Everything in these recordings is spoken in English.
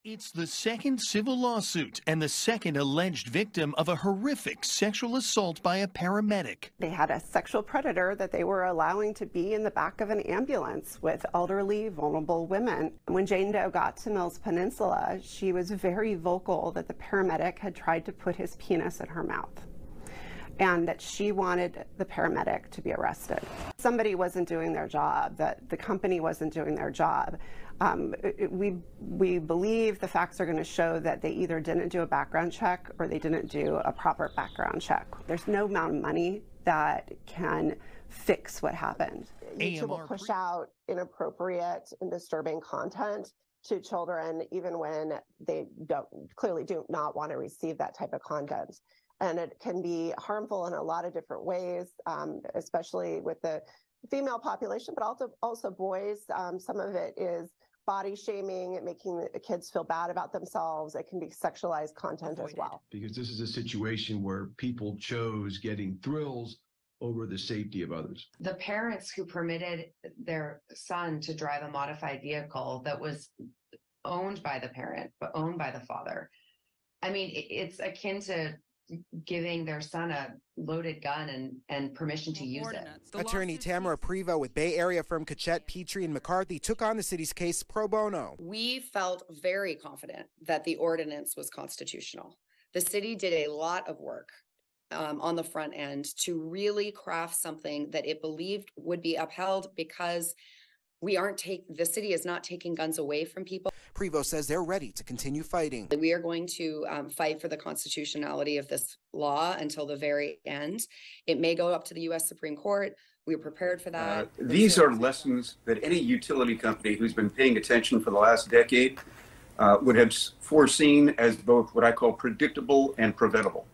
It's the second civil lawsuit and the second alleged victim of a horrific sexual assault by a paramedic. They had a sexual predator that they were allowing to be in the back of an ambulance with elderly, vulnerable women. When Jane Doe got to Mills Peninsula, she was very vocal that the paramedic had tried to put his penis in her mouth, and that she wanted the paramedic to be arrested. Somebody wasn't doing their job, that the company wasn't doing their job. We believe the facts are going to show that they either didn't do a background check or they didn't do a proper background check. There's no amount of money that can fix what happened. YouTube will push out inappropriate and disturbing content to children even when they clearly do not want to receive that type of content. And it can be harmful in a lot of different ways, especially with the female population, but also boys. Some of it is body shaming, making the kids feel bad about themselves. It can be sexualized content as well. Because this is a situation where people chose getting thrills over the safety of others. The parents who permitted their son to drive a modified vehicle that was owned by the parent, but owned by the father. I mean, it's akin to giving their son a loaded gun and permission to use it. Attorney Tamara Prevost with Bay Area firm Kachette, Petrie, and McCarthy took on the city's case pro bono. We felt very confident that the ordinance was constitutional. The city did a lot of work on the front end to really craft something that it believed would be upheld, because the city is not taking guns away from people. Prevost says they're ready to continue fighting. We are going to fight for the constitutionality of this law until the very end. It may go up to the U.S. Supreme Court. We're prepared for that. These are lessons that any utility company who's been paying attention for the last decade would have foreseen as both what I call predictable and preventable.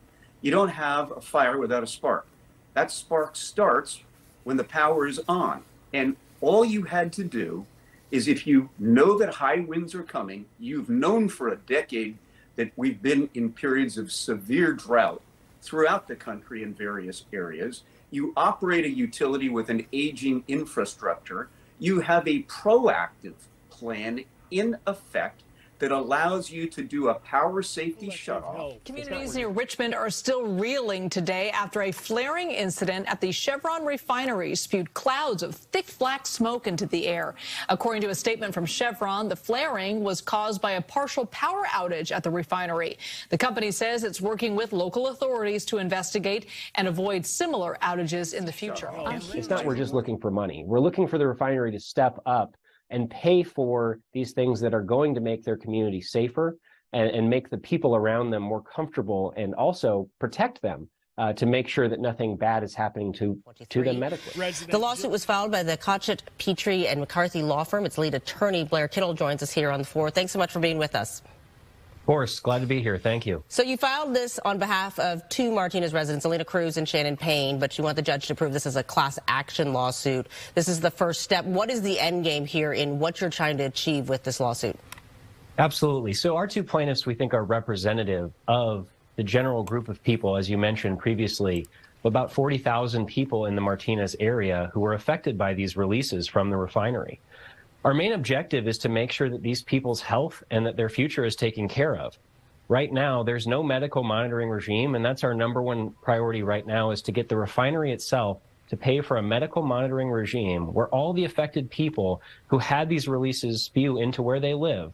You don't have a fire without a spark. That spark starts when the power is on. And all you had to do is, if you know that high winds are coming, you've known for a decade that we've been in periods of severe drought throughout the country in various areas. You operate a utility with an aging infrastructure. You have a proactive plan in effect that allows you to do a power safety shutoff. Communities near Richmond are still reeling today after a flaring incident at the Chevron refinery spewed clouds of thick black smoke into the air. According to a statement from Chevron, the flaring was caused by a partial power outage at the refinery. The company says it's working with local authorities to investigate and avoid similar outages in the future. It's not we're just looking for money. We're looking for the refinery to step up and pay for these things that are going to make their community safer and make the people around them more comfortable, and also protect them to make sure that nothing bad is happening to them medically. The lawsuit was filed by the Kachette, Petrie, and McCarthy law firm. Its lead attorney, Blair Kittle, joins us here on the floor. Thanks so much for being with us. Of course, glad to be here. Thank you. So you filed this on behalf of two Martinez residents, Alina Cruz and Shannon Payne, but you want the judge to prove this is a class action lawsuit. This is the first step. What is the end game here in what you're trying to achieve with this lawsuit? Absolutely. So our two plaintiffs, we think, are representative of the general group of people, as you mentioned previously, about 40,000 people in the Martinez area who were affected by these releases from the refinery. Our main objective is to make sure that these people's health and that their future is taken care of. Right now, there's no medical monitoring regime, and that's our number one priority right now, is to get the refinery itself to pay for a medical monitoring regime where all the affected people who had these releases spew into where they live,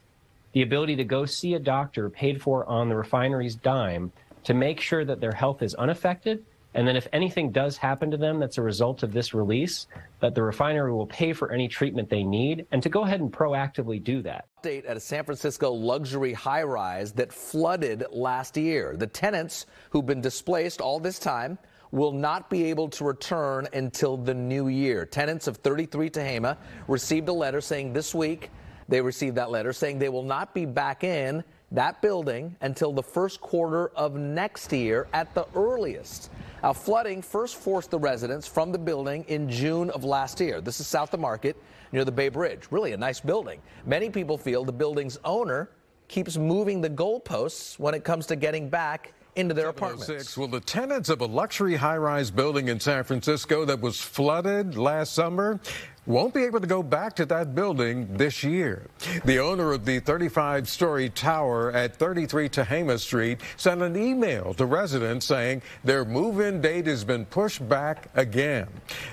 the ability to go see a doctor paid for on the refinery's dime to make sure that their health is unaffected. And then if anything does happen to them that's a result of this release, that the refinery will pay for any treatment they need, and to go ahead and proactively do that. Update at a San Francisco luxury high-rise that flooded last year. The tenants who've been displaced all this time will not be able to return until the new year. Tenants of 33 Tehama received a letter saying this week, they received that letter saying they will not be back in that building until the first quarter of next year at the earliest. Now, flooding first forced the residents from the building in June of last year. This is south of Market, near the Bay Bridge. Really a nice building. Many people feel the building's owner keeps moving the goalposts when it comes to getting back into their apartments. Well, the tenants of a luxury high-rise building in San Francisco that was flooded last summer, won't be able to go back to that building this year. The owner of the 35-story tower at 33 Tehama Street sent an email to residents saying their move-in date has been pushed back again.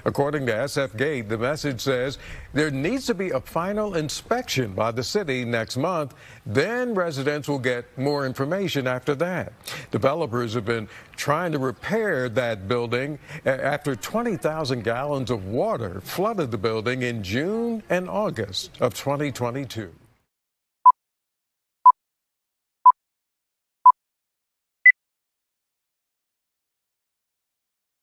According to SF Gate, the message says there needs to be a final inspection by the city next month. Then residents will get more information after that. Developers have been trying to repair that building after 20,000 gallons of water flooded the building in June and August of 2022.